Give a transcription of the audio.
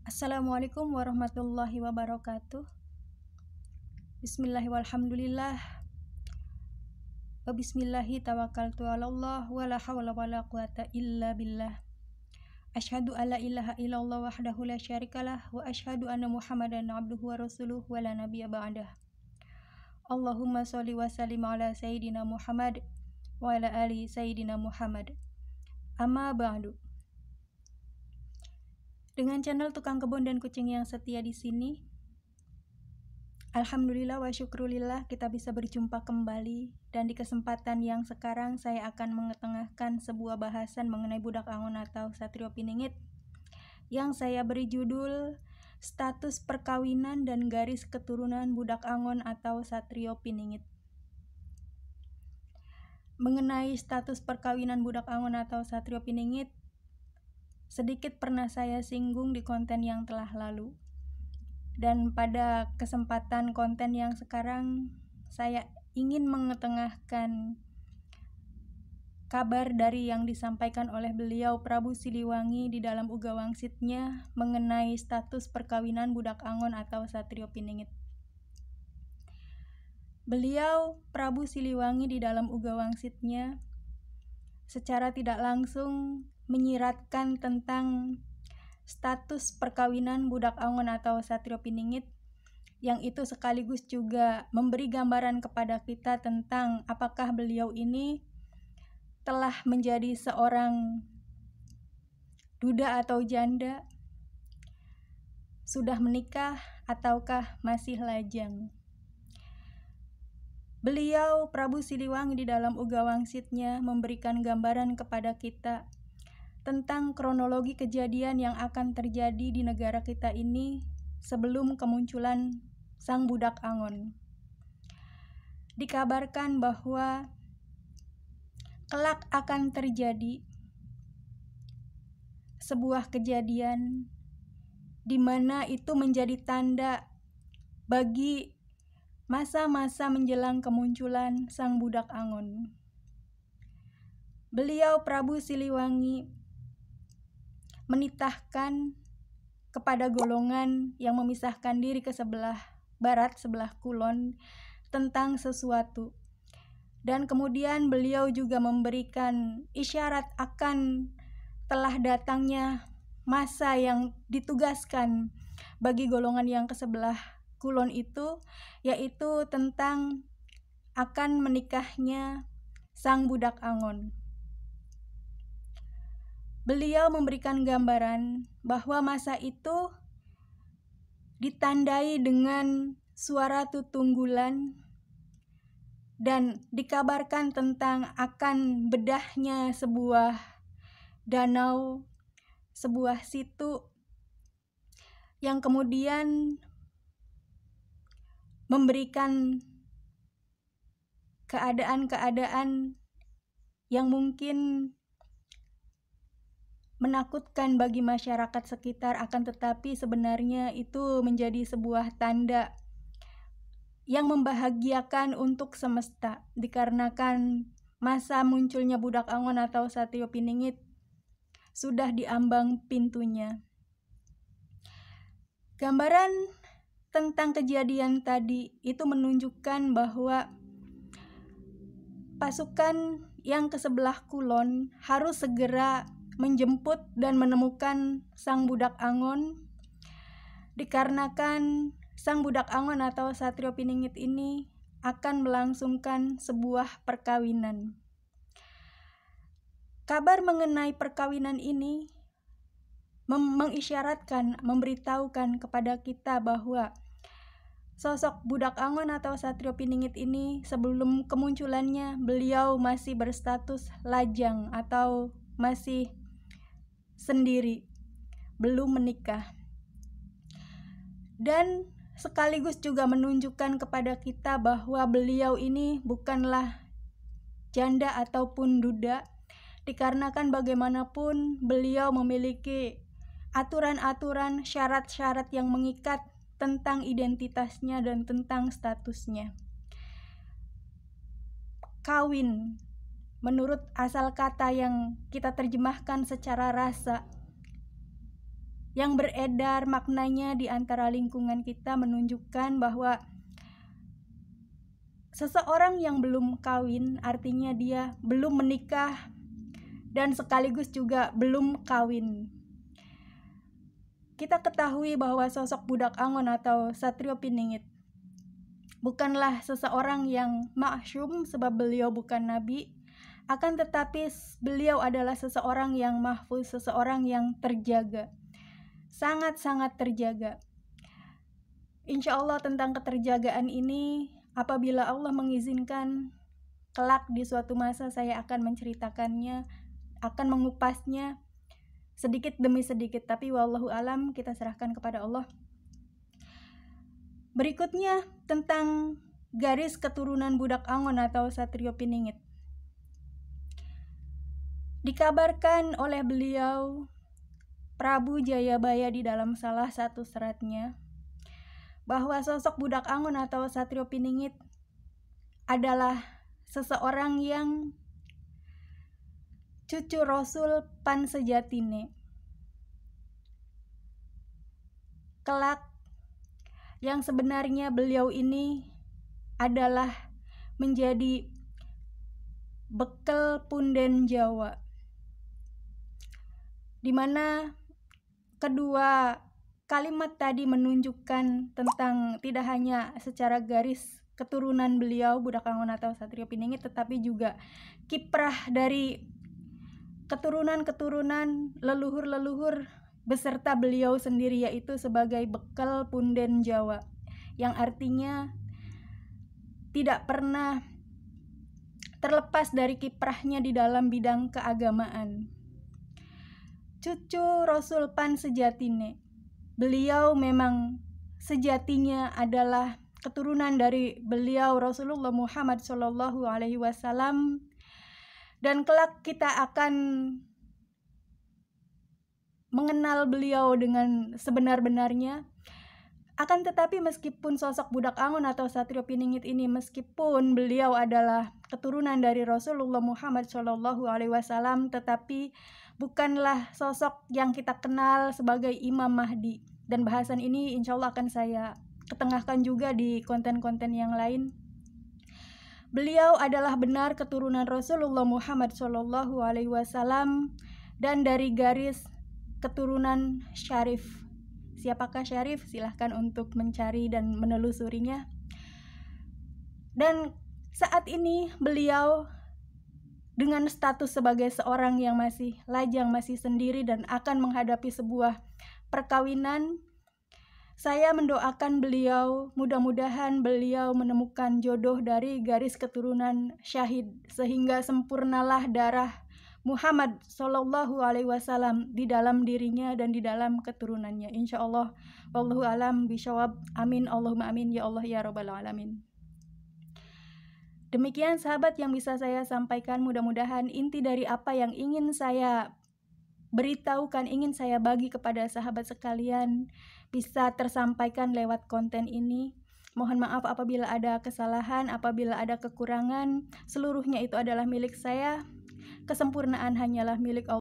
Assalamualaikum warahmatullahi wabarakatuh. Bismillahi walhamdulillah. Wa bismillahi tawakkaltu 'alallah wa la hawla wa la quwata illa billah. Asyhadu alla ilaha illallah wahdahu la syarikalah wa asyhadu anna Muhammadan abduhu wa rasuluh wa la nabiyya ba'dah. Allahumma sholli wa sallim ala sayyidina Muhammad wa ala ali sayyidina Muhammad. Amma ba'du. Dengan channel Tukang Kebun dan Kucing yang setia di sini, alhamdulillah wa syukrulillah kita bisa berjumpa kembali, dan di kesempatan yang sekarang saya akan mengetengahkan sebuah bahasan mengenai budak angon atau Satrio Piningit yang saya beri judul Status Perkawinan dan Garis Keturunan Budak Angon atau Satrio Piningit. Mengenai status perkawinan budak angon atau Satrio Piningit, sedikit pernah saya singgung di konten yang telah lalu. Dan pada kesempatan konten yang sekarang, saya ingin mengetengahkan kabar dari yang disampaikan oleh beliau Prabu Siliwangi di dalam Uga Wangsitnya mengenai status perkawinan budak angon atau Satrio Piningit. Beliau Prabu Siliwangi di dalam Uga Wangsitnya secara tidak langsung menyiratkan tentang status perkawinan budak angon atau Satrio Piningit, yang itu sekaligus juga memberi gambaran kepada kita tentang apakah beliau ini telah menjadi seorang duda atau janda, sudah menikah ataukah masih lajang. Beliau Prabu Siliwangi di dalam Uga Wangsitnya memberikan gambaran kepada kita tentang kronologi kejadian yang akan terjadi di negara kita ini sebelum kemunculan sang budak angon. Dikabarkan bahwa kelak akan terjadi sebuah kejadian di mana itu menjadi tanda bagi masa-masa menjelang kemunculan sang budak angon. Beliau Prabu Siliwangi menitahkan kepada golongan yang memisahkan diri ke sebelah barat, sebelah kulon, tentang sesuatu. Dan kemudian beliau juga memberikan isyarat akan telah datangnya masa yang ditugaskan bagi golongan yang ke sebelah kulon itu, yaitu tentang akan menikahnya sang budak angon. Beliau memberikan gambaran bahwa masa itu ditandai dengan suara tutunggulan, dan dikabarkan tentang akan bedahnya sebuah danau, sebuah situ yang kemudian memberikan keadaan-keadaan yang mungkin menakutkan bagi masyarakat sekitar, akan tetapi sebenarnya itu menjadi sebuah tanda yang membahagiakan untuk semesta, dikarenakan masa munculnya budak angon atau Satrio Piningit sudah diambang pintunya. Gambaran tentang kejadian tadi itu menunjukkan bahwa pasukan yang ke sebelah kulon harus segera menjemput dan menemukan sang budak angon, dikarenakan sang budak angon atau Satrio Piningit ini akan melangsungkan sebuah perkawinan. Kabar mengenai perkawinan ini mengisyaratkan, memberitahukan kepada kita bahwa sosok budak angon atau Satrio Piningit ini sebelum kemunculannya beliau masih berstatus lajang atau masih sendiri, belum menikah. Dan sekaligus juga menunjukkan kepada kita bahwa beliau ini bukanlah janda ataupun duda, dikarenakan bagaimanapun beliau memiliki aturan-aturan, syarat-syarat yang mengikat tentang identitasnya dan tentang statusnya. Kawin menurut asal kata yang kita terjemahkan secara rasa yang beredar maknanya di antara lingkungan kita menunjukkan bahwa seseorang yang belum kawin artinya dia belum menikah dan sekaligus juga belum kawin. Kita ketahui bahwa sosok Budak Angon atau Satrio Piningit bukanlah seseorang yang ma'syum sebab beliau bukan nabi, akan tetapi beliau adalah seseorang yang mahfuz, seseorang yang terjaga, sangat-sangat terjaga. Insya Allah tentang keterjagaan ini, apabila Allah mengizinkan, kelak di suatu masa saya akan menceritakannya, akan mengupasnya sedikit demi sedikit, tapi wallahu alam, kita serahkan kepada Allah. Berikutnya tentang garis keturunan Budak Angon atau Satrio Piningit. Dikabarkan oleh beliau Prabu Jayabaya di dalam salah satu seratnya bahwa sosok Budak Angon atau Satrio Piningit adalah seseorang yang cucu Rasul Pansejatine. Kelak yang sebenarnya beliau ini adalah menjadi bekal punden Jawa, di mana kedua kalimat tadi menunjukkan tentang tidak hanya secara garis keturunan beliau Budak Angon atau Satrio Piningit, tetapi juga kiprah dari keturunan-keturunan leluhur-leluhur beserta beliau sendiri, yaitu sebagai bekal punden Jawa, yang artinya tidak pernah terlepas dari kiprahnya di dalam bidang keagamaan. Cucu Rasul Pansejatine, beliau memang sejatinya adalah keturunan dari beliau Rasulullah Muhammad SAW, dan kelak kita akan mengenal beliau dengan sebenar-benarnya. Akan tetapi meskipun sosok Budak Angon atau Satrio Piningit ini, meskipun beliau adalah keturunan dari Rasulullah Muhammad SAW, tetapi bukanlah sosok yang kita kenal sebagai Imam Mahdi. Dan bahasan ini insya Allah akan saya ketengahkan juga di konten-konten yang lain. Beliau adalah benar keturunan Rasulullah Muhammad SAW dan dari garis keturunan Syarif. Siapakah Syarif? Silahkan untuk mencari dan menelusurinya. Dan saat ini beliau dengan status sebagai seorang yang masih lajang, masih sendiri dan akan menghadapi sebuah perkawinan. Saya mendoakan beliau, mudah-mudahan beliau menemukan jodoh dari garis keturunan syahid, sehingga sempurnalah darah Muhammad SAW di dalam dirinya dan di dalam keturunannya. Insya Allah, wallahu alam bishawab. Amin, Allahumma amin, ya Allah ya rabbal alamin. Demikian sahabat yang bisa saya sampaikan, mudah-mudahan inti dari apa yang ingin saya beritahukan, ingin saya bagi kepada sahabat sekalian bisa tersampaikan lewat konten ini. Mohon maaf apabila ada kesalahan, apabila ada kekurangan, seluruhnya itu adalah milik saya. Kesempurnaan hanyalah milik Allah.